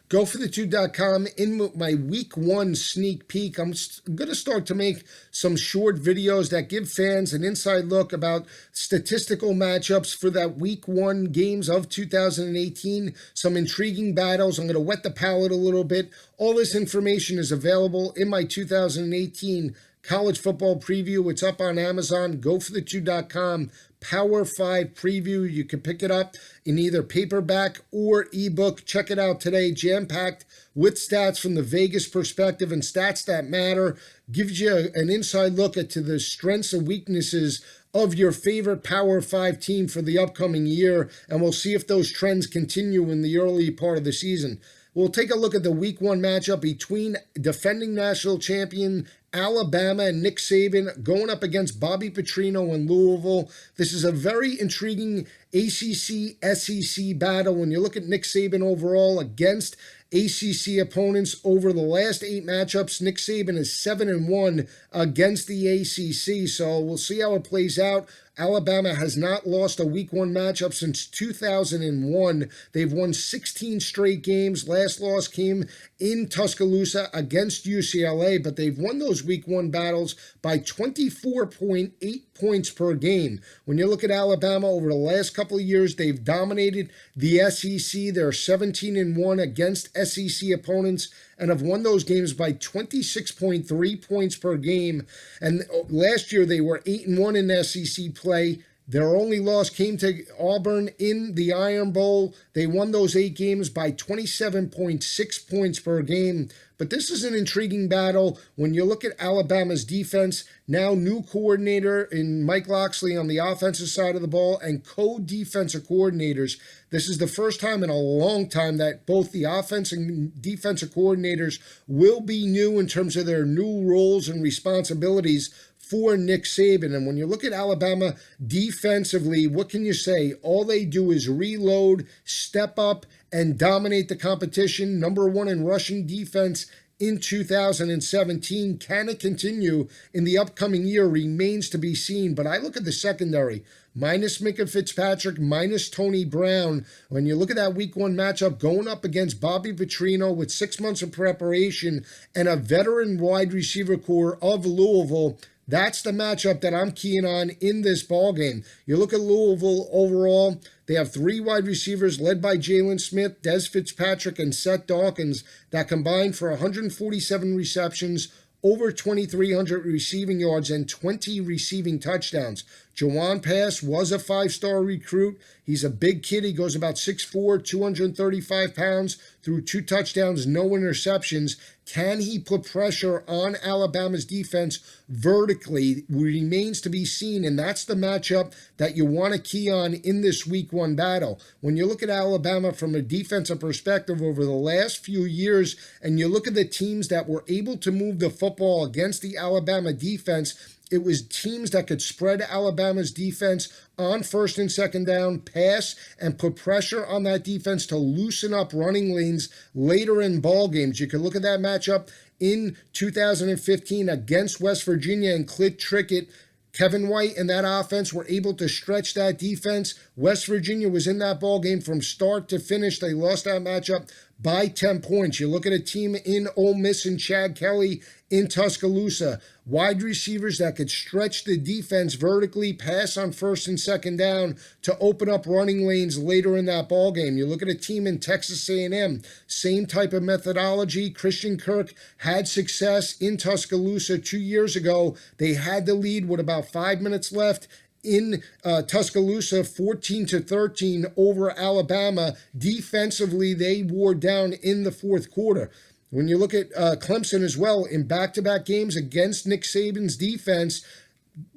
GoForThe2.com. In my week one sneak peek, I'm going to start to make some short videos that give fans an inside look about statistical matchups for that week one games of 2018, some intriguing battles. I'm going to wet the palate a little bit. All this information is available in my 2018 college football preview. It's up on Amazon. GoForThe2.com. Power 5 preview. You can pick it up in either paperback or ebook. Check it out today. Jam-packed with stats from the Vegas perspective and stats that matter. Gives you an inside look into the strengths and weaknesses of your favorite Power 5 team for the upcoming year. And we'll see if those trends continue in the early part of the season. We'll take a look at the week one matchup between defending national champion Alabama and Nick Saban going up against Bobby Petrino in Louisville. This is a very intriguing ACC-SEC battle. When you look at Nick Saban overall against ACC opponents over the last 8 matchups, Nick Saban is 7-1 against the ACC. So we'll see how it plays out. Alabama has not lost a week one matchup since 2001. They've won 16 straight games. Last loss came in Tuscaloosa against UCLA, but they've won those week one battles by 24.8 points per game. When you look at Alabama over the last couple of years, they've dominated the SEC. They're 17-1 against SEC opponents and have won those games by 26.3 points per game. And last year they were 8-1 in SEC play. Their only loss came to Auburn in the Iron Bowl. They won those 8 games by 27.6 points per game. But this is an intriguing battle. When you look at Alabama's defense, now new coordinator in Mike Locksley on the offensive side of the ball and co-defensive coordinators. This is the first time in a long time that both the offense and defensive coordinators will be new in terms of their new roles and responsibilities for Nick Saban. And when you look at Alabama defensively, what can you say? All they do is reload, step up, and dominate the competition. Number 1 in rushing defense in 2017. Can it continue in the upcoming year remains to be seen. But I look at the secondary, minus Micah Fitzpatrick, minus Tony Brown. When you look at that week one matchup going up against Bobby Petrino with 6 months of preparation and a veteran wide receiver core of Louisville, that's the matchup that I'm keying on in this ballgame. You look at Louisville overall, they have 3 wide receivers led by Jalen Smith, Des Fitzpatrick, and Seth Dawkins that combined for 147 receptions, over 2,300 receiving yards, and 20 receiving touchdowns. Jawan Pass was a 5-star recruit. He's a big kid. He goes about 6'4", 235 pounds, threw 2 touchdowns, no interceptions. Can he put pressure on Alabama's defense vertically? Remains to be seen, and that's the matchup that you want to key on in this week one battle. When you look at Alabama from a defensive perspective over the last few years, and you look at the teams that were able to move the football against the Alabama defense, it was teams that could spread Alabama's defense on first and second down, pass, and put pressure on that defense to loosen up running lanes later in ball games. You can look at that matchup in 2015 against West Virginia and Clint Trickett. Kevin White and that offense were able to stretch that defense. West Virginia was in that ball game from start to finish. They lost that matchup by 10 points. You look at a team in Ole Miss and Chad Kelly in Tuscaloosa. Wide receivers that could stretch the defense vertically, pass on first and second down to open up running lanes later in that ball game. You look at a team in Texas A&M, same type of methodology. Christian Kirk had success in Tuscaloosa 2 years ago. They had the lead with about 5 minutes left in Tuscaloosa, 14-13 over Alabama. Defensively, they wore down in the fourth quarter. When you look at Clemson as well, in back-to-back games against Nick Saban's defense,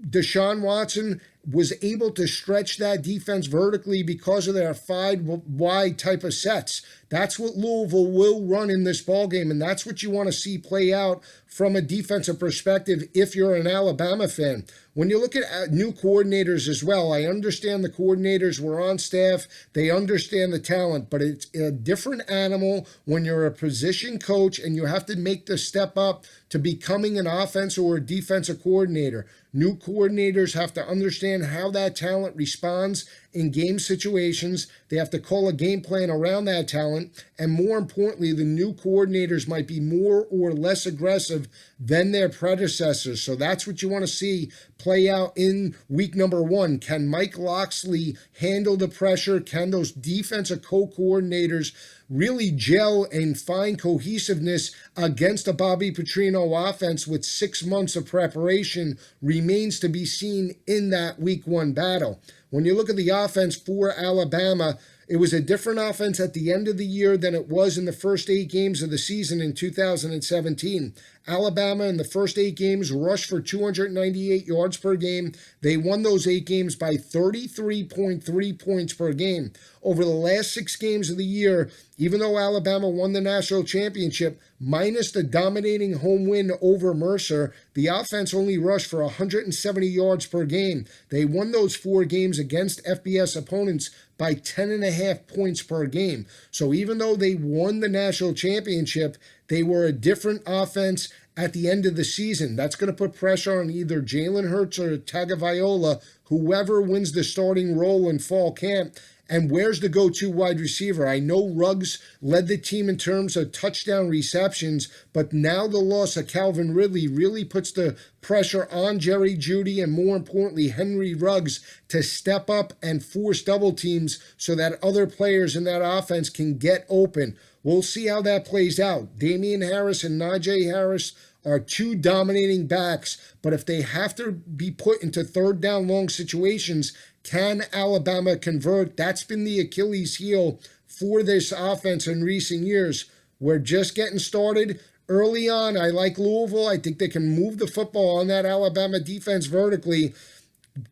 Deshaun Watson was able to stretch that defense vertically because of their 5-wide type of sets. That's what Louisville will run in this ballgame, and that's what you want to see play out from a defensive perspective if you're an Alabama fan. When you look at new coordinators as well, I understand the coordinators were on staff. They understand the talent, but it's a different animal when you're a position coach and you have to make the step up to becoming an offensive or a defensive coordinator. New coordinators have to understand how that talent responds in game situations. They have to call a game plan around that talent. And more importantly, the new coordinators might be more or less aggressive than their predecessors. So that's what you want to see play out in week number 1. Can Mike Locksley handle the pressure? Can those defensive co-coordinators really gel and find cohesiveness against a Bobby Petrino offense with 6 months of preparation? Remains to be seen in that week 1 battle. When you look at the offense for Alabama, it was a different offense at the end of the year than it was in the first 8 games of the season in 2017. Alabama in the first 8 games rushed for 298 yards per game. They won those 8 games by 33.3 points per game. Over the last 6 games of the year, even though Alabama won the national championship, minus the dominating home win over Mercer, the offense only rushed for 170 yards per game. They won those 4 games against FBS opponents by 10.5 points per game. So even though they won the national championship, they were a different offense at the end of the season. That's going to put pressure on either Jalen Hurts or Tagovailoa, whoever wins the starting role in fall camp. And where's the go-to wide receiver? I know Ruggs led the team in terms of touchdown receptions, but now the loss of Calvin Ridley really puts the pressure on Jerry Jeudy and, more importantly, Henry Ruggs to step up and force double teams so that other players in that offense can get open. We'll see how that plays out. Damian Harris and Najee Harris are 2 dominating backs, but if they have to be put into third down long situations, can Alabama convert? That's been the Achilles heel for this offense in recent years. We're just getting started. Early on, I like Louisville. I think they can move the football on that Alabama defense vertically.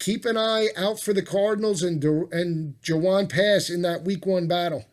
Keep an eye out for the Cardinals and Jawan Pass in that week 1 battle.